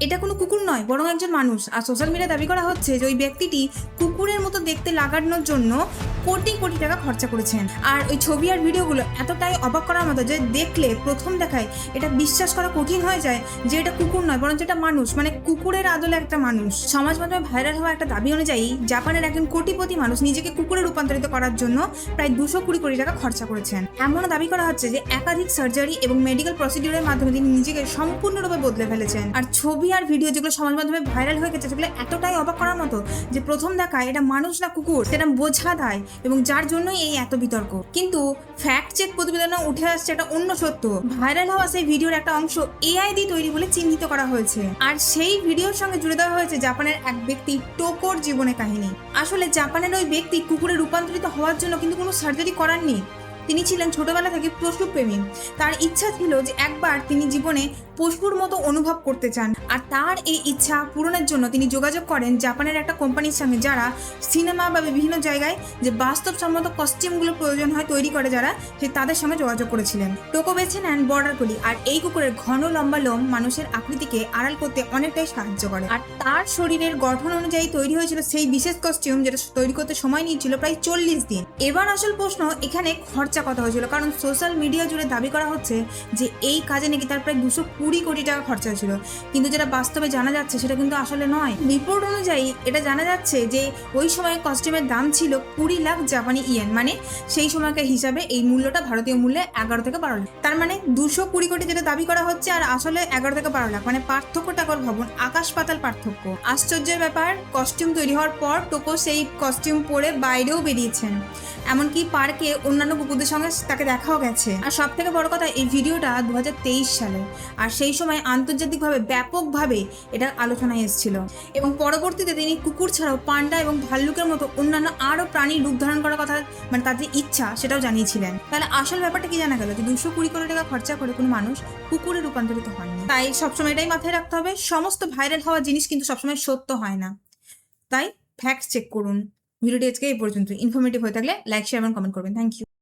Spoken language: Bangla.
এটা কোনো কুকুর নয়, বরং একজন মানুষ। আর সোশ্যাল মিডিয়ায় দাবি করা হচ্ছে যে ওই ব্যক্তিটি কুকুরের মতো দেখতে লাগানোর জন্য কোটি কোটি টাকা খরচা করেছেন। আর ওই ছবি আর ভিডিওগুলো এতটাই অবাক করার মতো যে দেখলে প্রথম দেখায় এটা বিশ্বাস করা কঠিন হয়ে যায় যে এটা কুকুর নয়, বরং এটা মানুষ, মানে কুকুরের আদলে একটা মানুষ। সমাজ মাধ্যমে ভাইরাল হওয়া একটা দাবি অনুযায়ী জাপানের একজন কোটিপতি মানুষ নিজেকে কুকুরে রূপান্তরিত করার জন্য প্রায় 220 কোটি টাকা খরচা করেছেন। এমনও দাবি করা হচ্ছে যে একাধিক সার্জারি এবং মেডিকেল প্রসিডিউরের মাধ্যমে তিনি নিজেকে সম্পূর্ণরূপে বদলে ফেলেছেন। আর ছবি আর ভিডিও যেগুলো সমাজ মাধ্যমে ভাইরাল হয়ে গেছে সেগুলো এতটাই অবাক করার মতো যে প্রথম দেখায় এটা মানুষ না কুকুর সেটা বোঝা দেয়, এবং যার জন্যই এই এত বিতর্ক। কিন্তু ফ্যাক্ট চেক প্রতিবেদনে উঠে আসছে একটা অন্য সত্য। ভাইরাল হওয়া সেই ভিডিওর একটা অংশ এআই দিয়ে তৈরি বলে চিহ্নিত করা হয়েছে, আর সেই ভিডিওর সঙ্গে জুড়ে দেওয়া হয়েছে জাপানের এক ব্যক্তি টোকোর জীবনের কাহিনী। আসলে জাপানের ওই ব্যক্তি কুকুরে রূপান্তরিত হওয়ার জন্য কিন্তু কোনো সার্জারি করাননি। তিনি ছিলেন ছোটবেলা থেকে পশুপ্রেমী। তার ইচ্ছা ছিল যে একবার তিনি জীবনে পশুর মতো অনুভব করতে চান, আর তার এই ইচ্ছা পূরণের জন্য তিনি যোগাযোগ করেন জাপানের একটা কোম্পানির সঙ্গে, যারা সিনেমা বা বিভিন্ন জায়গায় যে বাস্তবসম্মত কস্টিউমগুলো প্রয়োজন হয় তৈরি করে, যারা সে তাদের সঙ্গে যোগাযোগ করেছিলেন। টোকো বেছে নেন বর্ডার কোলি, আর এই কুকুরের ঘন লম্বা লোম মানুষের আকৃতিকে আড়াল করতে অনেকটাই সাহায্য করে। আর তার শরীরের গঠন অনুযায়ী তৈরি হয়েছিল সেই বিশেষ কস্টিউম, যেটা তৈরি করতে সময় নিয়েছিল প্রায় 40 দিন। এবার আসল প্রশ্ন, এখানে খরচা কত হয়েছিল? কারণ সোশ্যাল মিডিয়া জুড়ে দাবি করা হচ্ছে যে এই কাজে নাকি তার প্রায় 220 কোটি টাকা খরচা হয়েছিল, কিন্তু যেটা বাস্তবে জানা যাচ্ছে সেটা কিন্তু আসলে নয়। রিপোর্ট অনুযায়ী এটা জানা যাচ্ছে যে ওই সময় কস্টিউমের দাম ছিল 20 লাখ জাপানি ইয়েন, মানে সেই সময়কার হিসাবে এই মূল্যটা ভারতীয় মূল্যে 11 থেকে 12 লাখ। তার মানে 220 কোটি যেটা দাবি করা হচ্ছে আর আসলে 11 থেকে 12 লাখ, মানে পার্থক্য টাকার ভবন, আকাশ পাতাল পার্থক্য। আশ্চর্যের ব্যাপার, কস্টিউম তৈরি হওয়ার পর টোকো সেই কস্টিউম পরে বাইরেও বেরিয়েছেন, এমনকি পার্কে অন্যান্য কুকুরদের সঙ্গে তাকে দেখাও গেছে। আর সব থেকে বড় কথা, এই ভিডিওটা 2023 সালে, আর সেই সময় আন্তর্জাতিকভাবে ব্যাপকভাবে এটা আলোচনায় এসেছিল। এবং পরবর্তীতে তিনি কুকুর ছাড়াও পান্ডা এবং ভাল্লুকের মতো অন্যান্য আরও প্রাণীর রূপ ধারণ করার কথা, মানে তার যে ইচ্ছা সেটাও জানিয়েছিলেন। তাহলে আসল ব্যাপারটা কি জানা গেল যে 220 কোটি টাকা খরচা করে কোনো মানুষ কুকুরে রূপান্তরিত হয়নি। তাই সবসময় এটাই মাথায় রাখতে হবে, সমস্ত ভাইরাল হওয়া জিনিস কিন্তু সবসময় সত্য হয় না। তাই ফ্যাক্ট চেক করুন। ভিডিওটি আজকে এই পর্যন্ত। ইনফরমেটিভ হয়ে থাকলে লাইক, শেয়ার এবং কমেন্ট করবেন। Thank you.